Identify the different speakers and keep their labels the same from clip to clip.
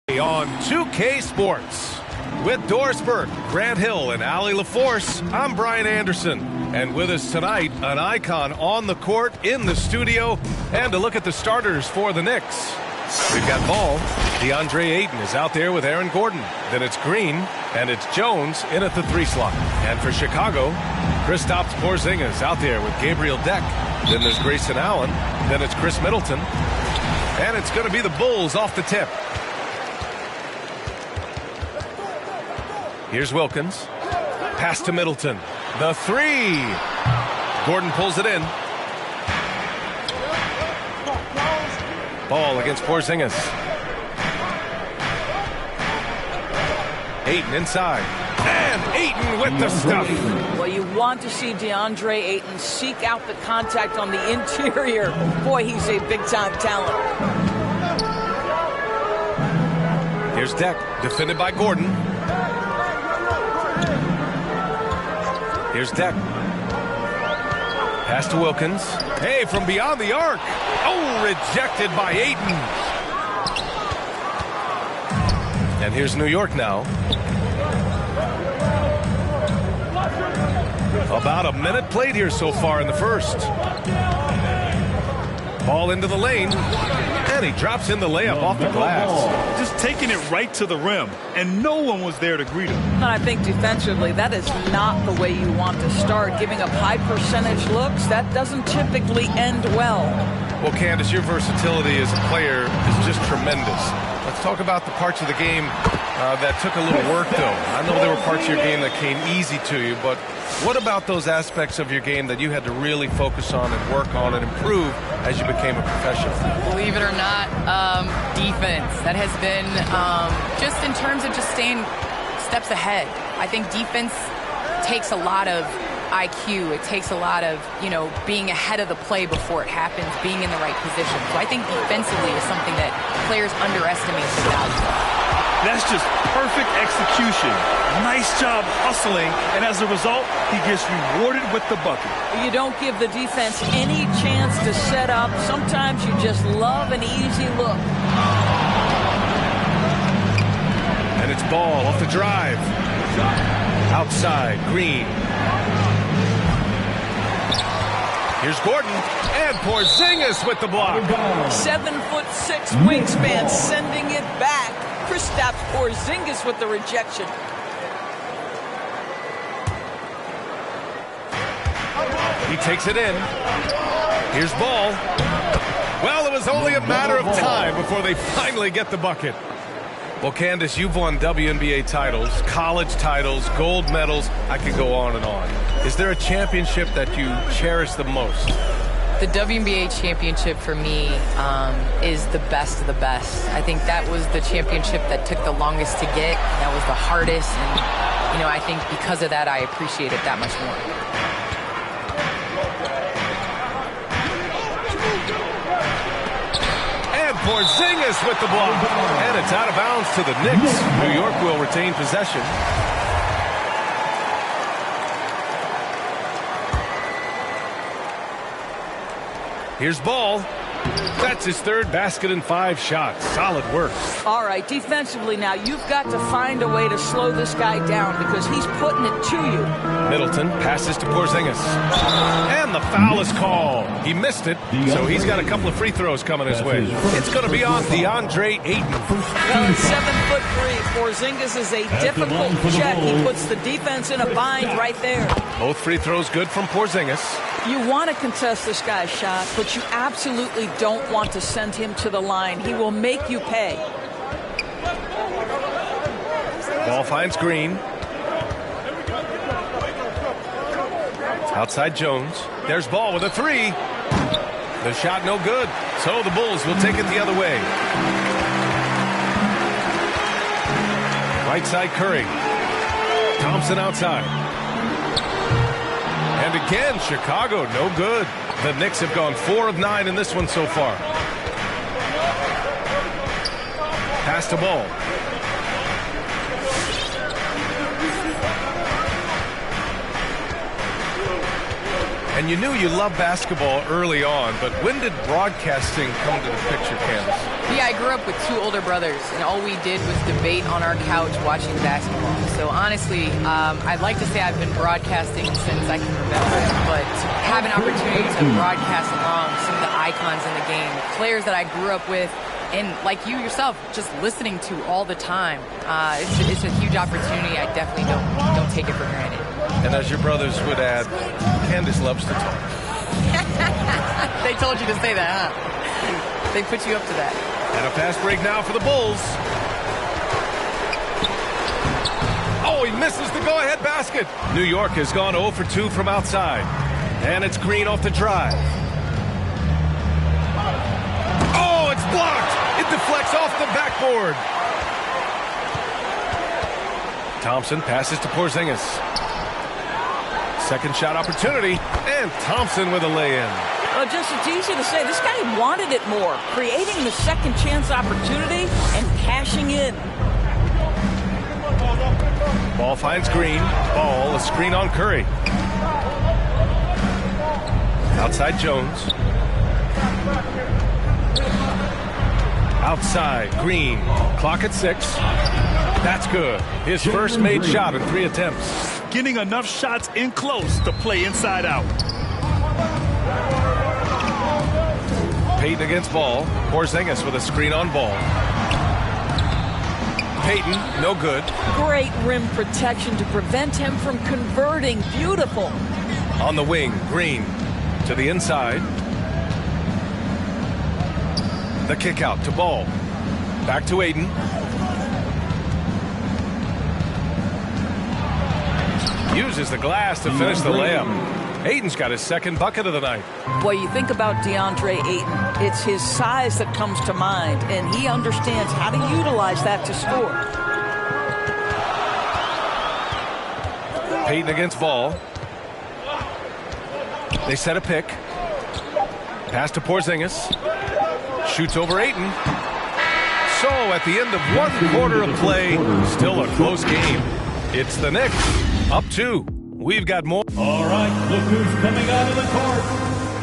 Speaker 1: On 2K Sports. With Doris Burke, Grant Hill, and Allie LaForce, I'm Brian Anderson. And with us tonight, an icon on the court, in the studio, and to look at the starters for the Knicks. We've got ball. DeAndre Ayton is out there with Aaron Gordon. Then it's Green, and it's Jones in at the 3 slot. And for Chicago, Kristaps Porzingis out there with Gabriel Deck. Then there's Grayson Allen. Then it's Chris Middleton. And it's going to be the Bulls off the tip. Here's Wilkins. Pass to Middleton. The 3. Gordon pulls it in. Ball against Porzingis. Ayton inside. And Ayton with the stuff.
Speaker 2: Well, you want to see DeAndre Ayton seek out the contact on the interior. Boy, he's a big-time talent.
Speaker 1: Here's Deck, defended by Gordon. Here's Deck. Pass to Wilkins. Hey, from beyond the arc. Oh, rejected by Ayton. And here's New York now. About a minute played here so far in the first. Ball into the lane. And he drops in the layup off the glass.
Speaker 3: Just taking it right to the rim, and no one was there to greet him.
Speaker 2: And I think defensively, that is not the way you want to start. Giving up high percentage looks, that doesn't typically end well.
Speaker 1: Well, Candace, your versatility as a player is just tremendous. Let's talk about the parts of the game that took a little work, though. I know there were parts of your game that came easy to you, but what about those aspects of your game that you had to really focus on and work on and improve as you became a professional?
Speaker 4: Believe it or not, defense. That has been just in terms of just staying steps ahead. I think defense takes a lot of IQ. It takes a lot of, being ahead of the play before it happens, being in the right position. So I think defensively is something that players underestimate the value.
Speaker 3: That's just perfect execution. Nice job hustling, and as a result, he gets rewarded with the bucket.
Speaker 2: You don't give the defense any chance to set up. Sometimes you just love an easy look.
Speaker 1: And it's Ball off the drive. Outside, Green. Here's Gordon, and Porzingis with the block.
Speaker 2: 7'6" wingspan, sending it back. Kristaps Porzingis with the rejection.
Speaker 1: He takes it in. Here's Ball. Well, it was only a matter of time before they finally get the bucket. Well, Candace, you've won WNBA titles, college titles, gold medals. I could go on and on. Is there a championship that you cherish the most?
Speaker 4: The WNBA championship for me is the best of the best. I think that was the championship that took the longest to get. That was the hardest. And, I think because of that, I appreciate it that much more.
Speaker 1: Porzingis with the block. And it's out of bounds to the Knicks. New York will retain possession. Here's Ball. That's his third basket in 5 shots. Solid work.
Speaker 2: All right, defensively now, you've got to find a way to slow this guy down because he's putting it to you.
Speaker 1: Middleton passes to Porzingis. And the foul is called. He missed it, so he's got a couple of free throws coming his way. It's going to be on DeAndre Ayton.
Speaker 2: Well, 7'3". Porzingis is a difficult check. He puts the defense in a bind right there.
Speaker 1: Both free throws good from Porzingis.
Speaker 2: You want to contest this guy's shot, but you absolutely don't want to send him to the line. He will make you pay.
Speaker 1: Ball finds Green. Outside Jones. There's Ball with a 3. The shot no good. So the Bulls will take it the other way. Right side Curry. Thompson outside. And again, Chicago, no good. The Knicks have gone 4 of 9 in this one so far. Pass to Ball. And you knew you loved basketball early on, but when did broadcasting come to the picture, Candace?
Speaker 4: Yeah, I grew up with 2 older brothers, and all we did was debate on our couch watching basketball. So honestly, I'd like to say I've been broadcasting since I can remember, but to have an opportunity to broadcast along some of the icons in the game, players that I grew up with, and like you yourself, just listening to all the time, it's a huge opportunity. I definitely don't take it for granted.
Speaker 1: And as your brothers would add, Candace loves to talk.
Speaker 4: They told you to say that, huh? They put you up to that.
Speaker 1: And a fast break now for the Bulls. Oh, he misses the go-ahead basket. New York has gone 0 for 2 from outside. And it's Green off the drive. Oh, it's blocked. It deflects off the backboard. Thompson passes to Porzingis. Second shot opportunity, and Thompson with a lay-in.
Speaker 2: Well, just it's easy to say, this guy wanted it more, creating the second chance opportunity and cashing in.
Speaker 1: Ball finds Green. Ball, a screen on Curry. Outside Jones. Outside Green. Clock at 6. That's good. His first made shot in 3 attempts.
Speaker 3: Getting enough shots in close to play inside out.
Speaker 1: Payton against Ball. Porzingis with a screen on Ball. Payton, no good.
Speaker 2: Great rim protection to prevent him from converting. Beautiful.
Speaker 1: On the wing, Green to the inside. The kick out to Ball. Back to Ayton. Uses the glass to finish the layup. Ayton's got his second bucket of the night.
Speaker 2: Boy, you think about DeAndre Ayton. It's his size that comes to mind, and he understands how to utilize that to score.
Speaker 1: Payton against Ball. They set a pick. Pass to Porzingis. Shoots over Ayton. So at the end of 1 quarter of play, still a close game. It's the Knicks up 2. We've got more.
Speaker 5: All right, look who's coming out of the court.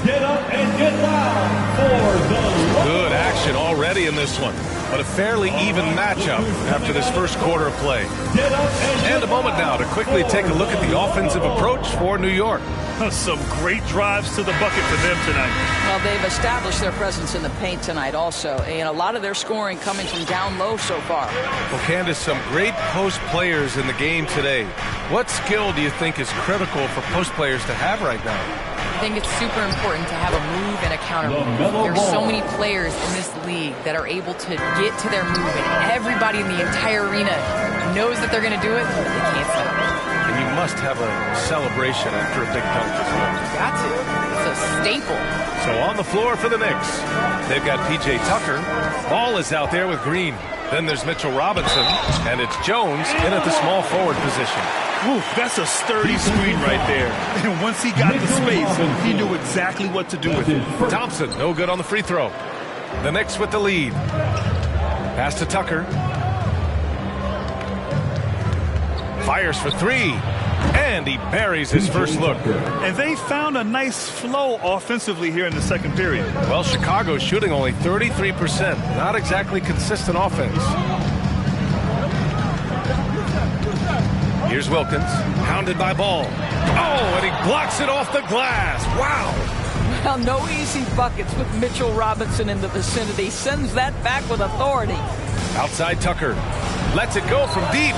Speaker 5: Get up and get down for the
Speaker 1: good action already in this one, but a fairly even matchup after this first quarter of play. And a moment now to quickly take a look at the offensive approach for New York.
Speaker 3: Some great drives to the bucket for them tonight.
Speaker 2: Well, they've established their presence in the paint tonight also, and a lot of their scoring coming from down low so far.
Speaker 1: Well, Candace, some great post players in the game today. What skill do you think is critical for post players to have right now?
Speaker 4: I think it's super important to have a move and a counter move. There's so many players in this league that are able to get to their move, and everybody in the entire arena knows that they're going to do it, but they can't stop it.
Speaker 1: And you must have a celebration after a big dunk as well.
Speaker 4: Got to. It's a staple.
Speaker 1: So on the floor for the Knicks, they've got P.J. Tucker. Ball is out there with Green. Then there's Mitchell Robinson, and it's Jones in at the small forward position.
Speaker 3: Ooh, that's a sturdy screen right there. And once he got the space, he knew exactly what to do with it.
Speaker 1: Thompson, no good on the free throw. The Knicks with the lead. Pass to Tucker. Fires for 3. And he buries his first look.
Speaker 3: And they found a nice flow offensively here in the second period.
Speaker 1: Well, Chicago's shooting only 33%. Not exactly consistent offense. Here's Wilkins, pounded by Ball. Oh, and he blocks it off the glass. Wow.
Speaker 2: Well, no easy buckets with Mitchell Robinson in the vicinity. Sends that back with authority.
Speaker 1: Outside Tucker. Lets it go from deep.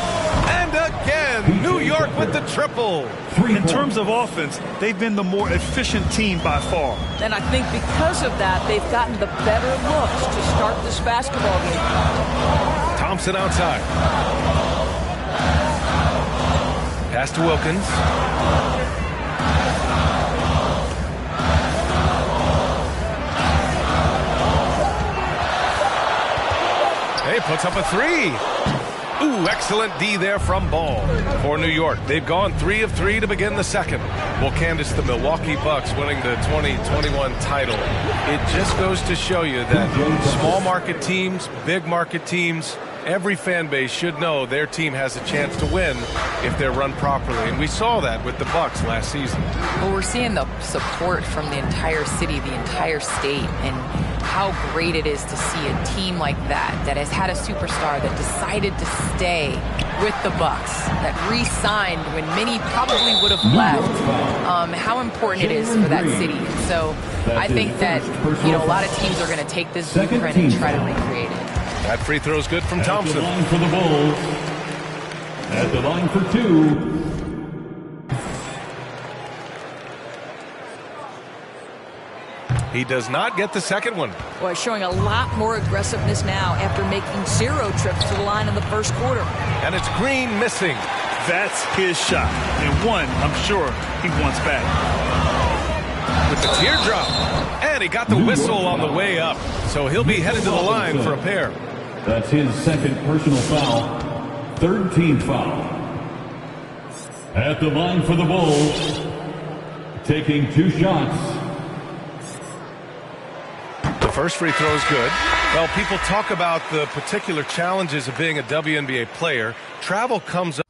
Speaker 1: And again, New York with the triple.
Speaker 3: In terms of offense, they've been the more efficient team by far.
Speaker 2: And I think because of that, they've gotten the better looks to start this basketball game.
Speaker 1: Thompson outside. Pass to Wilkins. Hey, puts up a 3. Ooh, excellent D there from Ball for New York. They've gone 3 of 3 to begin the second. Well, Candace, the Milwaukee Bucks winning the 2021 title. It just goes to show you that small market teams, big market teams, every fan base should know their team has a chance to win if they're run properly. And we saw that with the Bucks last season.
Speaker 4: Well, we're seeing the support from the entire city, the entire state, and how great it is to see a team like that has had a superstar that decided to stay with the Bucks, that re-signed when many probably would have left. How important it is for that city. So I think that a lot of teams are going to take this blueprint and try to recreate it.
Speaker 1: That free throw is good from Thompson.
Speaker 5: At the line for the Bulls. At the line for 2.
Speaker 1: He does not get the second one.
Speaker 2: Boy, showing a lot more aggressiveness now after making 0 trips to the line in the first quarter.
Speaker 1: And it's Green missing.
Speaker 3: That's his shot, and one I'm sure he wants back.
Speaker 1: With the teardrop. And he got the whistle on the way up. So he'll be headed to the line for a pair.
Speaker 5: That's his second personal foul. 3rd team foul. At the line for the Bulls. Taking 2 shots.
Speaker 1: The first free throw is good. Well, people talk about the particular challenges of being a WNBA player. Travel comes up.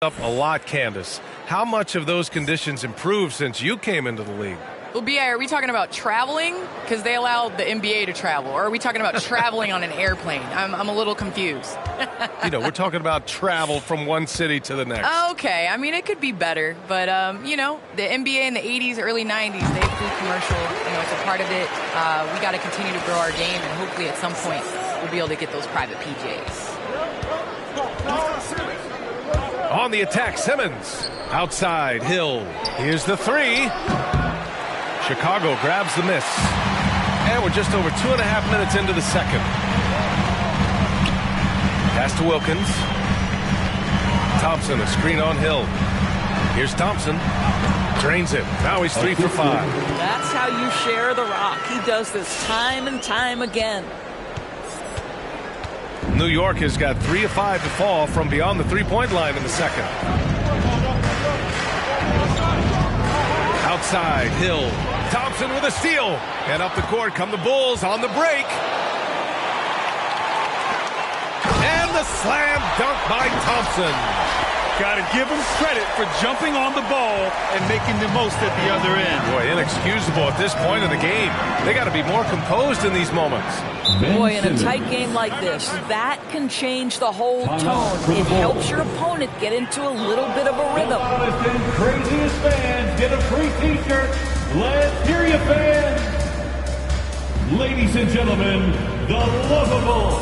Speaker 1: Up a lot, Candace. How much of those conditions improved since you came into the league?
Speaker 4: Well, B.I., are we talking about traveling? Because they allowed the NBA to travel. Or are we talking about traveling on an airplane? I'm a little confused.
Speaker 1: We're talking about travel from one city to the next.
Speaker 4: Okay. I mean, it could be better. But, the NBA in the 80s, early 90s, they flew commercial. It's a part of it. We got to continue to grow our game. And hopefully at some point we'll be able to get those private PJs.
Speaker 1: On the attack, Simmons. Outside, Hill. Here's the three. Chicago grabs the miss. And we're just over 2.5 minutes into the second. Pass to Wilkins. Thompson, a screen on Hill. Here's Thompson. Drains it. Now he's 3 for 5.
Speaker 2: That's how you share the rock. He does this time and time again.
Speaker 1: New York has got 3 of 5 to fall from beyond the three-point line in the second. Outside, Hill. Thompson with a steal. And up the court come the Bulls on the break. And the slam dunk by Thompson.
Speaker 3: Got to give him credit for jumping on the ball and making the most at the other end.
Speaker 1: Boy, inexcusable at this point in the game. They got to be more composed in these moments.
Speaker 2: Boy, in a tight game like this, that can change the whole tone. It helps your opponent get into a little bit of a rhythm.
Speaker 5: Craziest fans get a free t-shirt. Let's hear you, fans. Ladies and gentlemen, the Lovable.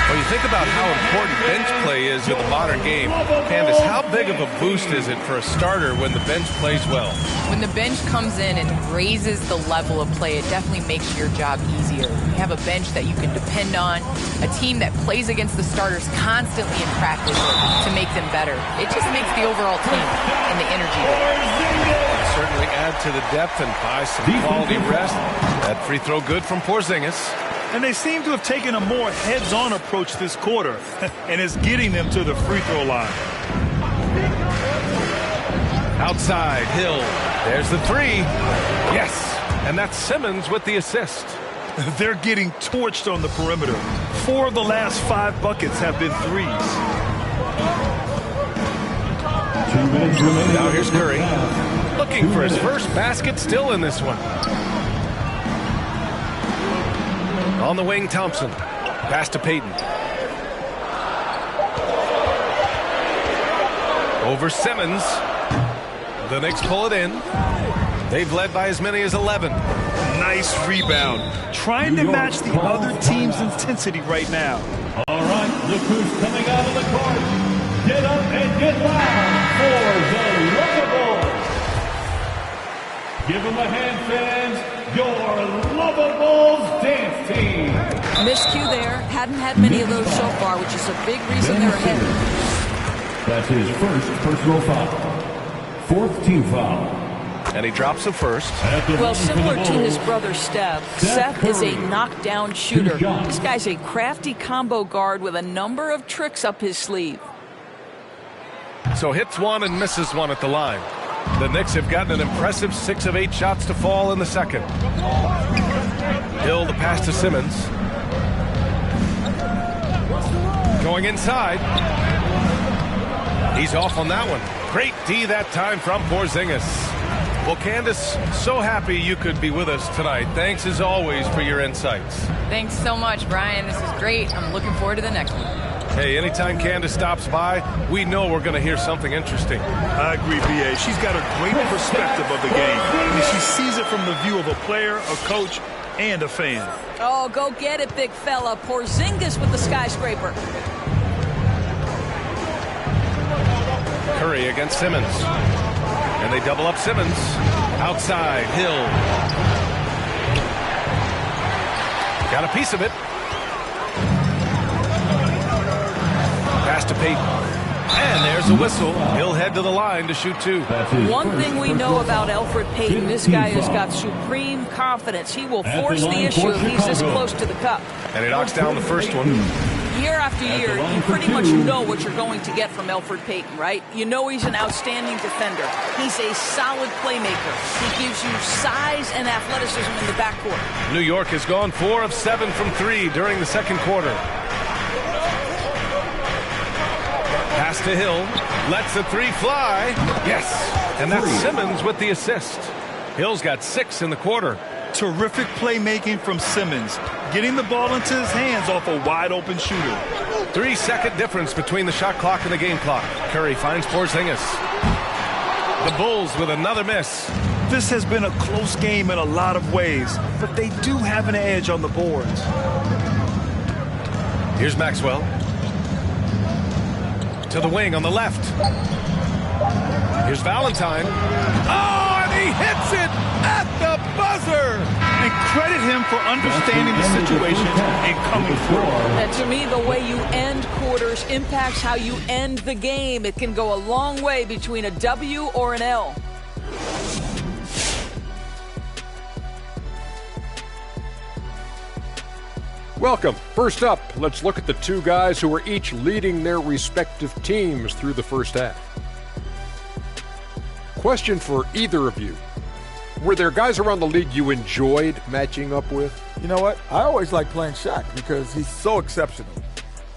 Speaker 1: When you think about how important bench play is in the modern game, Candace, how big of a boost is it for a starter when the bench plays well?
Speaker 4: When the bench comes in and raises the level of play, it definitely makes your job easier. You have a bench that you can depend on, a team that plays against the starters constantly in practice to make them better. It just makes the overall team and the energy better.
Speaker 1: Certainly add to the depth and buy some quality rest. That free throw good from Porzingis.
Speaker 3: And they seem to have taken a more heads-on approach this quarter, and it's getting them to the free throw line.
Speaker 1: Outside, Hill. There's the three. Yes, and that's Simmons with the assist.
Speaker 3: They're getting torched on the perimeter. 4 of the last 5 buckets have been threes.
Speaker 5: 2 minutes remaining.
Speaker 1: Now here's Curry. Looking for his first basket, still in this one. On the wing, Thompson. Pass to Payton. Over Simmons. The Knicks pull it in. They've led by as many as 11.
Speaker 3: Nice rebound. Trying to match the other team's intensity right now.
Speaker 5: All right, look who's coming out of the court. Get up and get loud for the Lovables. Give them a hand, fans. Your Lovables dance team.
Speaker 2: Miscue there. Hadn't had many of those so far, which is a big reason they're ahead.
Speaker 5: That's his first personal foul. 4th team foul.
Speaker 1: And he drops the first.
Speaker 2: Well, similar to his brother Steph, Seth is a knockdown shooter. This guy's a crafty combo guard with a number of tricks up his sleeve.
Speaker 1: So hits one and misses one at the line. The Knicks have gotten an impressive 6 of 8 shots to fall in the second. Hill, the pass to Simmons. Going inside. He's off on that one. Great D that time from Porzingis. Well, Candace, so happy you could be with us tonight. Thanks as always for your insights.
Speaker 4: Thanks so much, Brian. This is great. I'm looking forward to the next one.
Speaker 1: Hey, anytime Candace stops by, we know we're going to hear something interesting.
Speaker 3: I agree, B.A. She's got a great perspective of the game. I mean, she sees it from the view of a player, a coach, and a fan.
Speaker 2: Oh, go get it, big fella. Porzingis with the skyscraper.
Speaker 1: Curry against Simmons. And they double up Simmons. Outside, Hill. Got a piece of it. Pass to Payton. And there's a whistle. He'll head to the line to shoot 2.
Speaker 2: One thing we know about Elfrid Payton, this guy has got supreme confidence. He will force the issue if he's this close to the cup.
Speaker 1: And he knocks down the first one.
Speaker 2: Year after year, you pretty much know what you're going to get from Elfrid Payton, right? You know he's an outstanding defender. He's a solid playmaker. He gives you size and athleticism in the backcourt.
Speaker 1: New York has gone 4 of 7 from 3 during the second quarter. Pass to Hill. Lets the three fly. Yes. And that's Simmons with the assist. Hill's got 6 in the quarter.
Speaker 3: Terrific playmaking from Simmons, getting the ball into his hands off a wide-open shooter.
Speaker 1: 3-second difference between the shot clock and the game clock. Curry finds Porzingis. The Bulls with another miss.
Speaker 3: This has been a close game in a lot of ways, but they do have an edge on the boards.
Speaker 1: Here's Maxwell. To the wing on the left. Here's Valentine. Oh, and he hits it at the buzzer.
Speaker 3: And credit him for understanding the situation and coming through.
Speaker 2: And to me, the way you end quarters impacts how you end the game. It can go a long way between a W or an L.
Speaker 6: Welcome. First up, let's look at the two guys who are each leading their respective teams through the first half. Question for either of you. Were there guys around the league you enjoyed matching up with?
Speaker 7: You know what? I always like playing Shaq because he's so exceptional,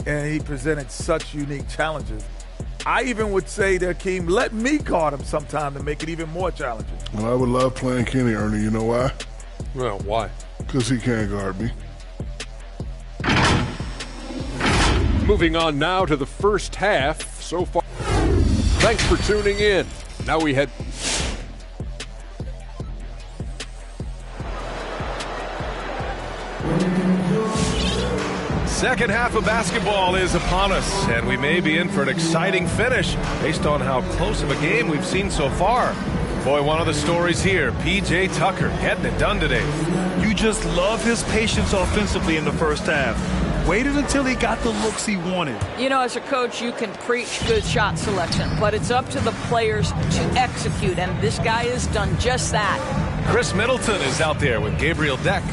Speaker 7: and he presented such unique challenges. I even would say to Akeem, let me guard him sometime to make it even more challenging.
Speaker 8: Well, I would love playing Kenny, Ernie. You know why?
Speaker 6: Well, why?
Speaker 8: Because he can't guard me.
Speaker 6: Moving on now to the first half so far. Thanks for tuning in. Now we head...
Speaker 1: Second half of basketball is upon us, and we may be in for an exciting finish based on how close of a game we've seen so far. Boy, one of the stories here, P.J. Tucker getting it done today.
Speaker 3: You just love his patience offensively in the first half. Waited until he got the looks he wanted.
Speaker 2: You know, as a coach, you can preach good shot selection, but it's up to the players to execute, and this guy has done just that.
Speaker 1: Chris Middleton is out there with Gabriel Deck.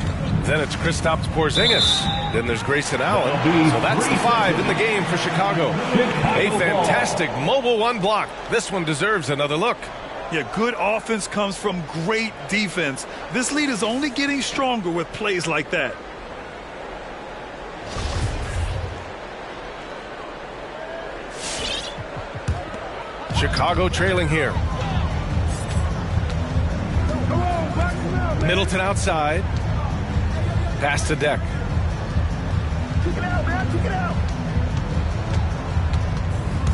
Speaker 1: Then it's Kristaps Porzingis. Then there's Grayson Allen. So that's the 5 in the game for Chicago. A fantastic mobile one block. This one deserves another look.
Speaker 3: Yeah, good offense comes from great defense. This lead is only getting stronger with plays like that.
Speaker 1: Chicago trailing here. Middleton outside. Pass to Deck.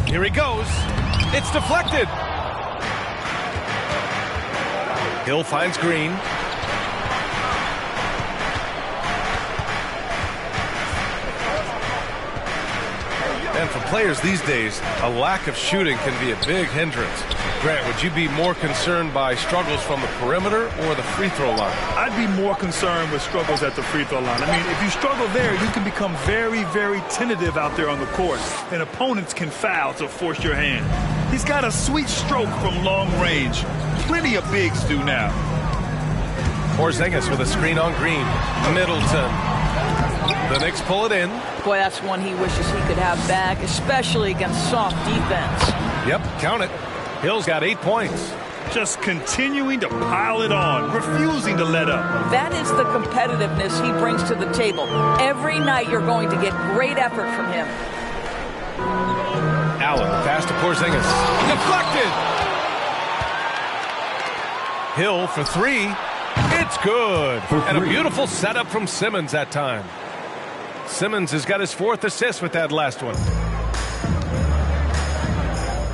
Speaker 1: Here he goes. It's deflected. Hill finds Green. And for players these days, a lack of shooting can be a big hindrance. Grant, would you be more concerned by struggles from the perimeter or the free throw line?
Speaker 3: I'd be more concerned with struggles at the free throw line. I mean, if you struggle there, you can become very, very tentative out there on the court, and opponents can foul to force your hand. He's got a sweet stroke from long range. Plenty of bigs do now.
Speaker 1: Porzingis with a screen on Green. Middleton. The Knicks pull it in.
Speaker 2: Boy, that's one he wishes he could have back, especially against soft defense.
Speaker 1: Yep, count it. Hill's got 8 points.
Speaker 3: Just continuing to pile it on, refusing to let up.
Speaker 2: That is the competitiveness he brings to the table. Every night you're going to get great effort from him.
Speaker 1: Allen, pass to Porzingis. Deflected! Hill for 3. It's good. And a beautiful setup from Simmons that time. Simmons has got his 4th assist with that last one.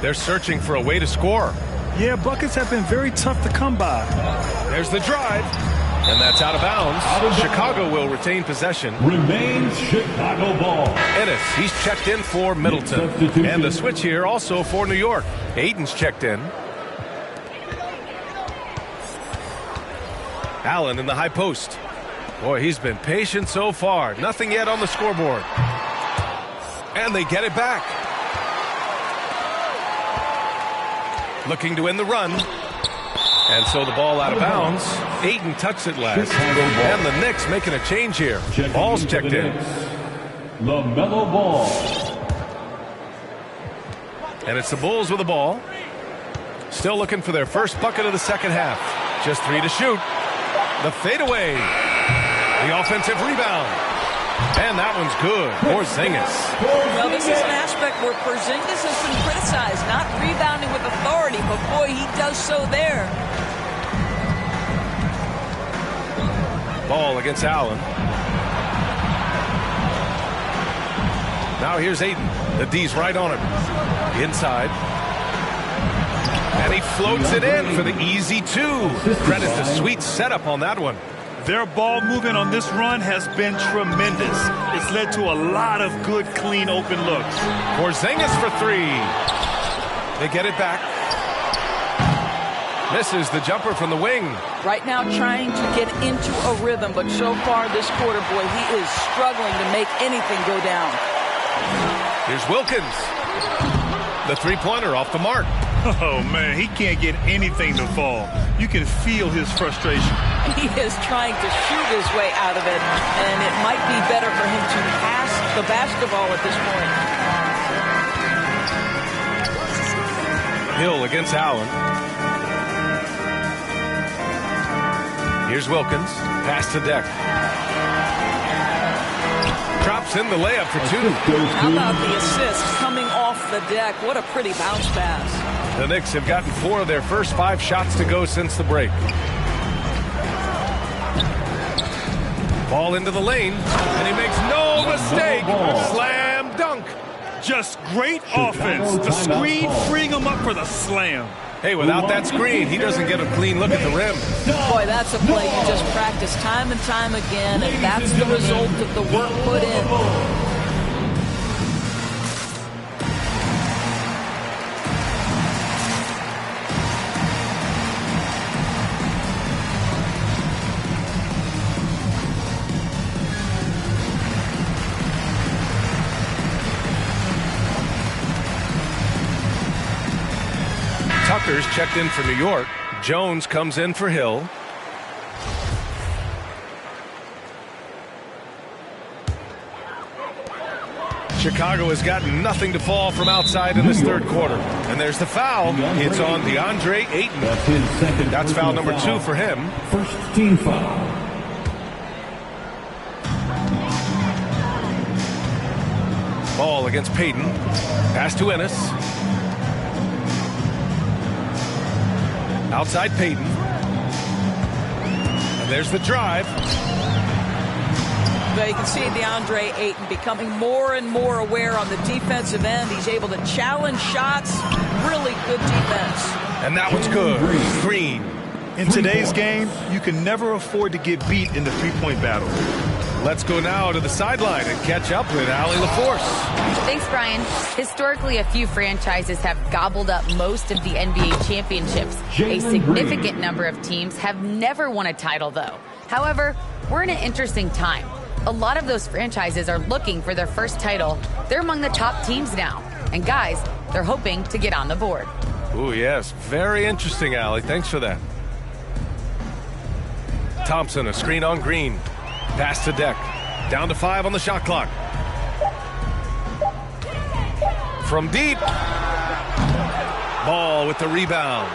Speaker 1: They're searching for a way to score.
Speaker 3: Yeah, buckets have been very tough to come by.
Speaker 1: There's the drive. And that's out of bounds. Chicago will retain possession.
Speaker 5: Remains Chicago ball.
Speaker 1: Ennis, he's checked in for Middleton. And the switch here also for New York. Aiden's checked in. Allen in the high post. Boy, he's been patient so far. Nothing yet on the scoreboard. And they get it back. Looking to win the run. And so the ball out of bounds. Aiden touched it last. And the Knicks making a change here. Ball's checked in.
Speaker 5: LaMelo Ball. And
Speaker 1: it's the Bulls with the ball. Still looking for their first bucket of the second half. Just 3 to shoot. The fadeaway. The offensive rebound. And that one's good. Porzingis.
Speaker 2: Well, this is an aspect where Porzingis has been criticized, not rebounding with authority, but boy, he does so there.
Speaker 1: Ball against Allen. Now here's Ayton. The D's right on him. Inside. And he floats it in for the easy two. Credit the sweet setup on that one.
Speaker 3: Their ball movement on this run has been tremendous. It's led to a lot of good, clean, open looks.
Speaker 1: Porzingis for three. They get it back. Misses the jumper from the wing.
Speaker 2: Right now trying to get into a rhythm, but so far this quarter, boy, he is struggling to make anything go down.
Speaker 1: Here's Wilkins. The three-pointer off the mark.
Speaker 3: Oh, man, he can't get anything to fall. You can feel his frustration.
Speaker 2: He is trying to shoot his way out of it, and it might be better for him to pass the basketball at this point.
Speaker 1: Hill against Allen. Here's Wilkins. Pass to Deck. Drops in the layup for two.
Speaker 2: How about the assist coming off the deck? What a pretty bounce pass.
Speaker 1: The Knicks have gotten 4 of their first 5 shots to go since the break. Ball into the lane, and he makes no mistake. Slam dunk.
Speaker 3: Just great offense. The screen freeing him up for the slam.
Speaker 1: Hey, without that screen, he doesn't get a clean look at the rim.
Speaker 2: Boy, that's a play you just practice time and time again, and that's the result of the work put in.
Speaker 1: Tucker's checked in for New York. Jones comes in for Hill. Chicago has gotten nothing to fall from outside in this third quarter. And there's the foul. It's on DeAndre Ayton. That's foul number 2 for him.
Speaker 5: First team foul.
Speaker 1: Ball against Payton. Pass to Ennis. Outside Payton. And there's the drive.
Speaker 2: But you can see DeAndre Ayton becoming more and more aware on the defensive end. He's able to challenge shots. Really good defense.
Speaker 1: And that one's good. Green.
Speaker 3: In today's game, you can never afford to get beat in the three-point battle.
Speaker 1: Let's go now to the sideline and catch up with Allie LaForce.
Speaker 9: Thanks, Brian. Historically, a few franchises have gobbled up most of the NBA championships. A significant number of teams have never won a title, though. However, we're in an interesting time. A lot of those franchises are looking for their first title. They're among the top teams now. And guys, they're hoping to get on the board.
Speaker 1: Oh, yes. Very interesting, Allie. Thanks for that. Thompson, a screen on Green. Pass to Deck. Down to 5 on the shot clock. From deep. Ball with the rebound.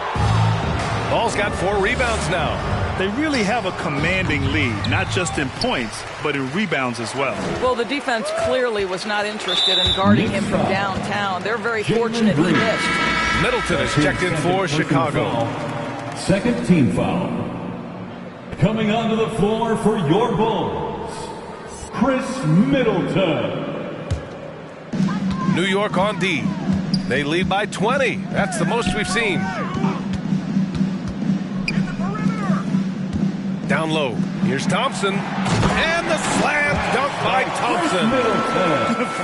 Speaker 1: Ball's got 4 rebounds now.
Speaker 3: They really have a commanding lead, not just in points, but in rebounds as well.
Speaker 2: Well, the defense clearly was not interested in guarding him from downtown. They're very fortunate he missed.
Speaker 1: Middleton is checked in for Chicago.
Speaker 5: Second team foul. Coming onto the floor for your Bulls, Chris Middleton.
Speaker 1: New York on D. They lead by 20. That's the most we've seen. Down low. Here's Thompson. And the slam dunk by Thompson.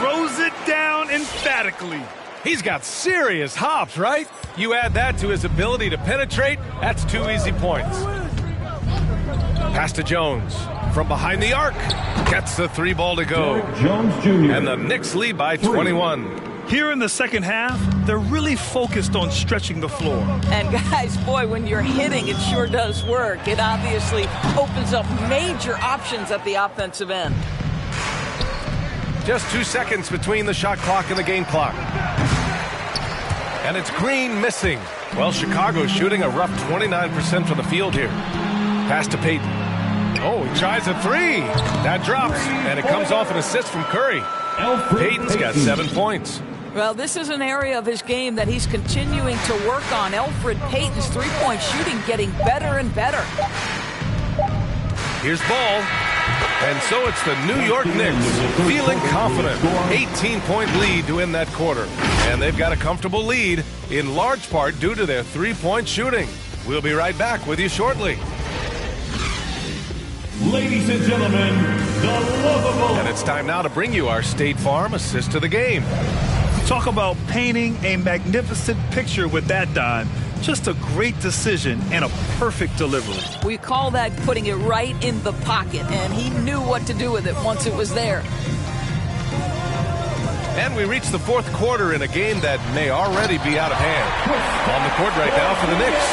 Speaker 3: Throws it down emphatically.
Speaker 1: He's got serious hops, right? You add that to his ability to penetrate, that's 2 easy points. Pass to Jones. From behind the arc. Gets the 3 ball to go.
Speaker 5: Jones Jr.
Speaker 1: And the Knicks lead by 21.
Speaker 3: Here in the second half, they're really focused on stretching the floor.
Speaker 2: And guys, boy, when you're hitting, it sure does work. It obviously opens up major options at the offensive end.
Speaker 1: Just 2 seconds between the shot clock and the game clock. And it's Green missing. Well, Chicago's shooting a rough 29% from the field here. Pass to Payton. Oh, he tries a three. That drops, and it comes off an assist from Curry. Payton's got 7 points.
Speaker 2: Well, this is an area of his game that he's continuing to work on. Elfrid Payton's three-point shooting getting better and better.
Speaker 1: Here's ball. And so it's the New York Knicks feeling confident. 18-point lead to win that quarter. And they've got a comfortable lead in large part due to their three-point shooting. We'll be right back with you shortly.
Speaker 5: Ladies and gentlemen, the lovable.
Speaker 1: And it's time now to bring you our State Farm assist to the game.
Speaker 3: Talk about painting a magnificent picture with that dime. Just a great decision and a perfect delivery.
Speaker 2: We call that putting it right in the pocket, and he knew what to do with it once it was there.
Speaker 1: And we reach the fourth quarter in a game that may already be out of hand. On the court right now for the Knicks,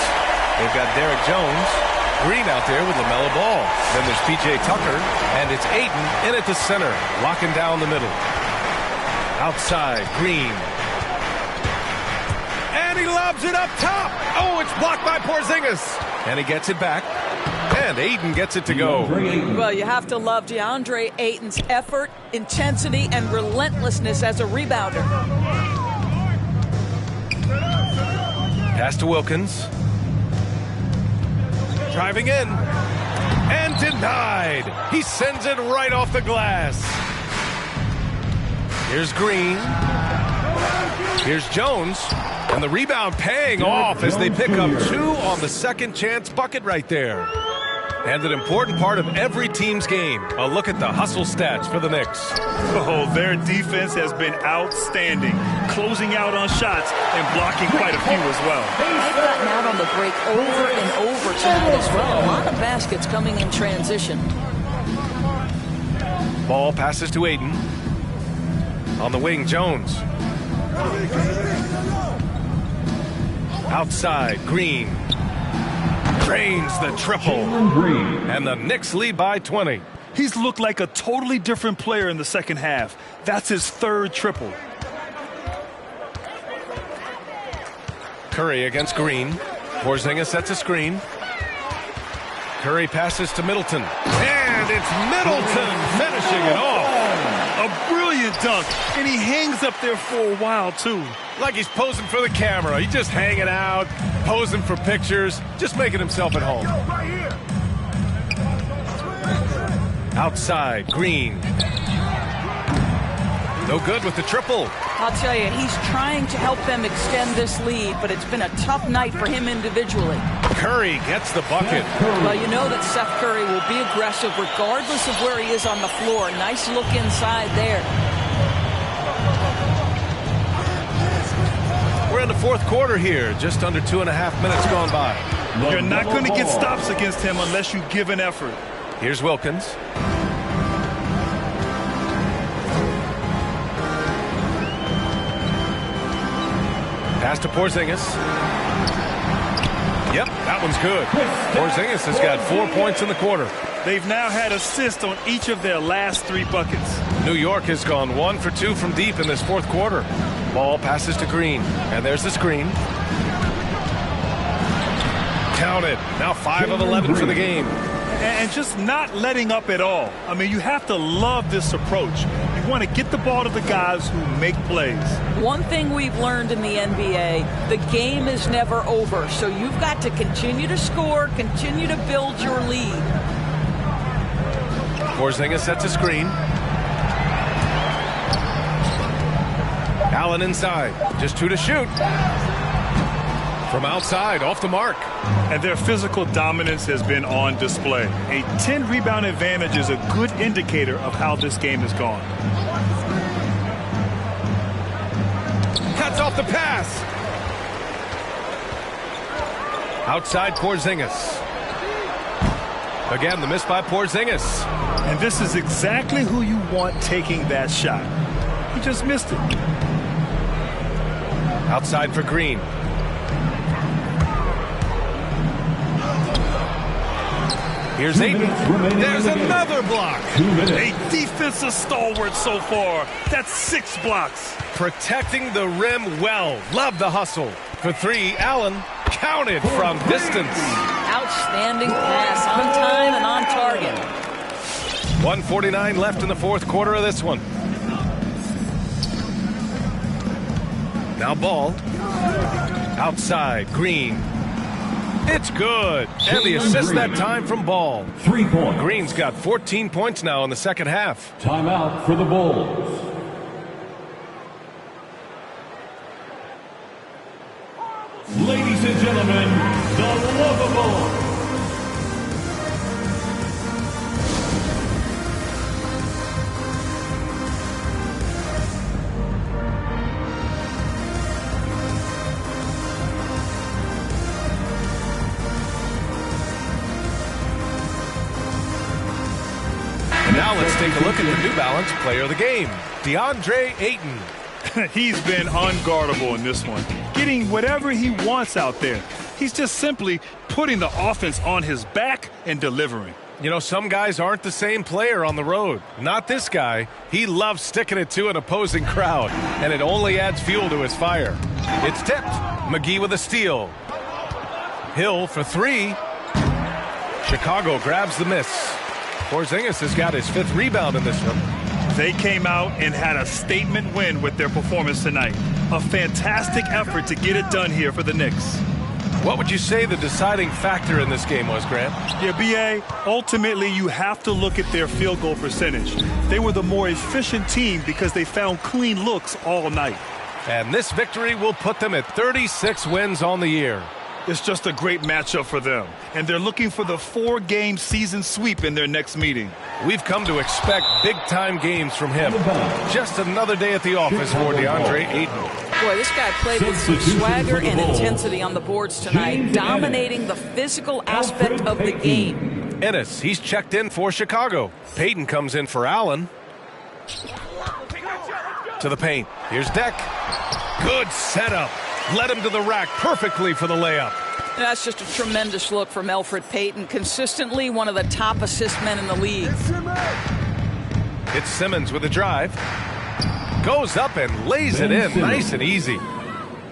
Speaker 1: they've got Derek Jones, Green out there with LaMelo Ball. Then there's P.J. Tucker, and it's Ayton in at the center, locking down the middle. Outside, Green. And he lobs it up top. Oh, it's blocked by Porzingis. And he gets it back. And Ayton gets it to go.
Speaker 2: Well, you have to love DeAndre Ayton's effort, intensity, and relentlessness as a rebounder.
Speaker 1: Pass to Wilkins. Driving in. And denied. He sends it right off the glass. Here's Green. Here's Jones. And the rebound paying off as they pick up 2 on the second chance bucket right there. And an important part of every team's game. A look at the hustle stats for the Knicks.
Speaker 3: Oh, their defense has been outstanding. Closing out on shots and blocking quite a few as well.
Speaker 2: They've gotten out on the break over and over tonight as well. A lot of baskets coming in transition.
Speaker 1: Ball passes to Ayton. On the wing, Jones. Outside, Green. Drains the triple. And the Knicks lead by 20.
Speaker 3: He's looked like a totally different player in the second half. That's his third triple.
Speaker 1: Curry against Green. Porzingis sets a screen. Curry passes to Middleton. And it's Middleton finishing it off.
Speaker 3: A brilliant dunk, and he hangs up there for a while, too.
Speaker 1: Like he's posing for the camera. He's just hanging out, posing for pictures, just making himself at home. Outside, Green. No good with the triple.
Speaker 2: I'll tell you, he's trying to help them extend this lead, but it's been a tough night for him individually.
Speaker 1: Curry gets the bucket.
Speaker 2: Well, you know that Seth Curry will be aggressive regardless of where he is on the floor. Nice look inside there.
Speaker 1: We're in the fourth quarter here, just under 2.5 minutes gone by.
Speaker 3: You're not going to get stops against him unless you give an effort.
Speaker 1: Here's Wilkins. Pass to Porzingis. Yep, that one's good. Porzingis has got 4 points in the quarter.
Speaker 3: They've now had assists on each of their last 3 buckets.
Speaker 1: New York has gone 1 for 2 from deep in this fourth quarter. Ball passes to Green, and there's the screen. Counted. Now 5 of 11 for the game.
Speaker 3: And just not letting up at all. I mean, you have to love this approach. You want to get the ball to the guys who make plays.
Speaker 2: One thing we've learned in the NBA, the game is never over. So you've got to continue to score, continue to build your lead.
Speaker 1: Porzingis sets a screen. Allen inside. Just 2 to shoot. From outside, off the mark.
Speaker 3: And their physical dominance has been on display. A 10-rebound advantage is a good indicator of how this game has gone.
Speaker 1: Cuts off the pass. Outside Porzingis. Again, the miss by Porzingis.
Speaker 3: And this is exactly who you want taking that shot. He just missed it.
Speaker 1: Outside for Green. Here's Ayton. There's another block.
Speaker 3: A defensive stalwart so far. That's 6 blocks.
Speaker 1: Protecting the rim well. Love the hustle. For 3, Allen counted from distance.
Speaker 2: Outstanding pass, on time and on target.
Speaker 1: 1:49 left in the fourth quarter of this one. Now ball. Outside, Green. It's good. And the assist that time from Ball.
Speaker 5: 3 points.
Speaker 1: Green's got 14 points now in the second half.
Speaker 5: Timeout for the Bulls. Ladies and gentlemen, the Lovables.
Speaker 1: Now let's take a look at the New Balance player of the game, DeAndre Ayton.
Speaker 3: He's been unguardable in this one, getting whatever he wants out there. He's just simply putting the offense on his back and delivering.
Speaker 1: You know, some guys aren't the same player on the road. Not this guy. He loves sticking it to an opposing crowd, and it only adds fuel to his fire. It's tipped. McGee with a steal. Hill for three. Chicago grabs the miss. Porzingis has got his 5th rebound in this one.
Speaker 3: They came out and had a statement win with their performance tonight. A fantastic effort to get it done here for the Knicks.
Speaker 1: What would you say the deciding factor in this game was, Grant?
Speaker 3: Yeah, B.A., ultimately you have to look at their field goal percentage. They were the more efficient team because they found clean looks all night.
Speaker 1: And this victory will put them at 36 wins on the year.
Speaker 3: It's just a great matchup for them, and they're looking for the 4-game season sweep in their next meeting.
Speaker 1: We've come to expect big-time games from him. Just another day at the office for DeAndre Ayton.
Speaker 2: Boy, this guy played with some swagger and intensity on the boards tonight, dominating the physical aspect of the game.
Speaker 1: Ennis, he's checked in for Chicago. Payton comes in for Allen. To the paint. Here's Deck. Good setup. Led him to the rack perfectly for the layup.
Speaker 2: That's just a tremendous look from Elfrid Payton. Consistently one of the top assist men in the league.
Speaker 1: It's Simmons with a drive. Goes up and lays it in nice and easy.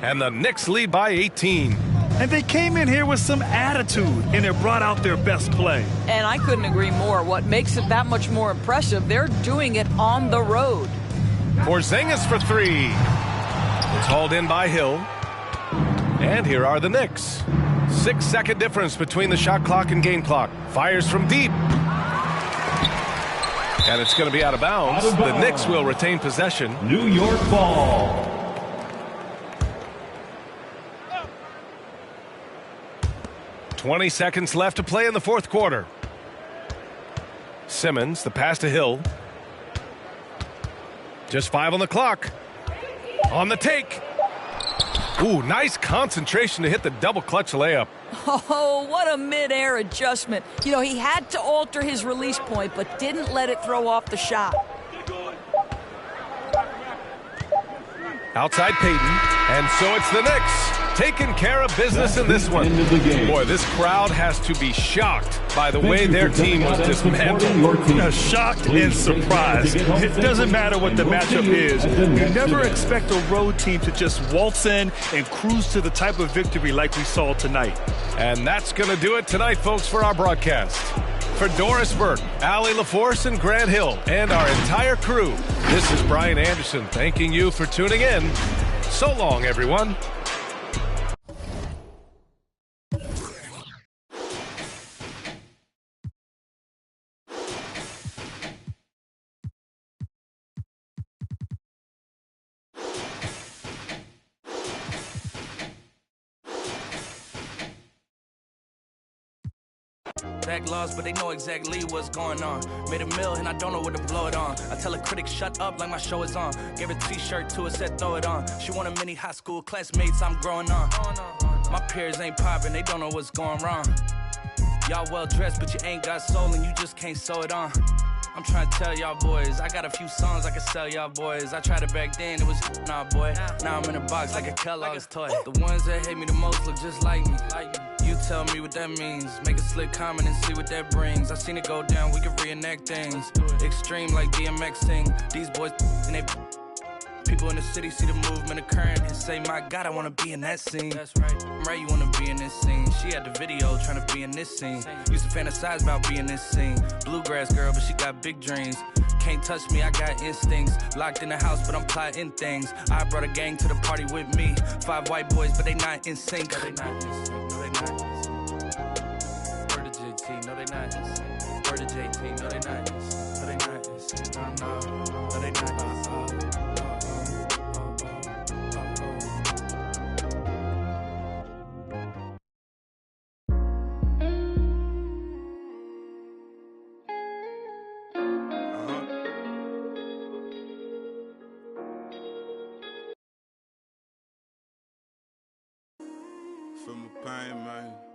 Speaker 1: And the Knicks lead by 18.
Speaker 3: And they came in here with some attitude, and it brought out their best play.
Speaker 2: And I couldn't agree more. What makes it that much more impressive, they're doing it on the road.
Speaker 1: Porzingis for three. It's hauled in by Hill. And here are the Knicks. 6-second difference between the shot clock and game clock. Fires from deep. And it's going to be out of bounds. The Knicks will retain possession.
Speaker 5: New York ball.
Speaker 1: "20 seconds left to play in the fourth quarter. Simmons, the pass to Hill. Just 5 on the clock. On the take. Ooh, nice concentration to hit the double clutch layup.
Speaker 2: Oh, what a mid-air adjustment. You know, he had to alter his release point, but didn't let it throw off the shot.
Speaker 1: Outside Payton, and so it's the Knicks taking care of business in this one. Boy, this crowd has to be shocked by the way their team was dismantled.
Speaker 3: Shocked and surprised. It doesn't matter what the matchup is. You never expect a road team to just waltz in and cruise to the type of victory like we saw tonight.
Speaker 1: And that's going to do it tonight, folks, for our broadcast. For Doris Burke, Allie LaForce, and Grant Hill, and our entire crew, this is Brian Anderson thanking you for tuning in. So long, everyone.
Speaker 10: Back lost, but they know exactly what's going on. Made a mill and I don't know what to blow it on. I tell a critic shut up like my show is on. Gave a t-shirt to her, said throw it on. She want a mini high school classmates, I'm growing on. My peers ain't popping, they don't know what's going wrong. Y'all well dressed, but you ain't got soul and you just can't sew it on. I'm trying to tell y'all boys, I got a few songs I can sell y'all boys. I tried it back then, it was nah boy. Now I'm in a box like a Kellogg's toy. The ones that hate me the most look just like me. You tell me what that means. Make a slick comment and see what that brings. I seen it go down, we can reenact things. Extreme like DMX sing. These boys and they People in the city see the movement occurring and say, my God, I wanna be in that scene. That's right. I'm right, you wanna be in this scene. She had the video trying to be in this scene. Used to fantasize about being this scene. Bluegrass girl, but she got big dreams. Can't touch me, I got instincts. Locked in the house, but I'm plotting things. I brought a gang to the party with me. 5 white boys, but they not in sync. No, they not in sync. No, they not in sync. Word to JT, no, they not in sync. Word to JT, no, they not in sync. No, they not in sync. No, they not in sync.
Speaker 11: Feel my pain, man.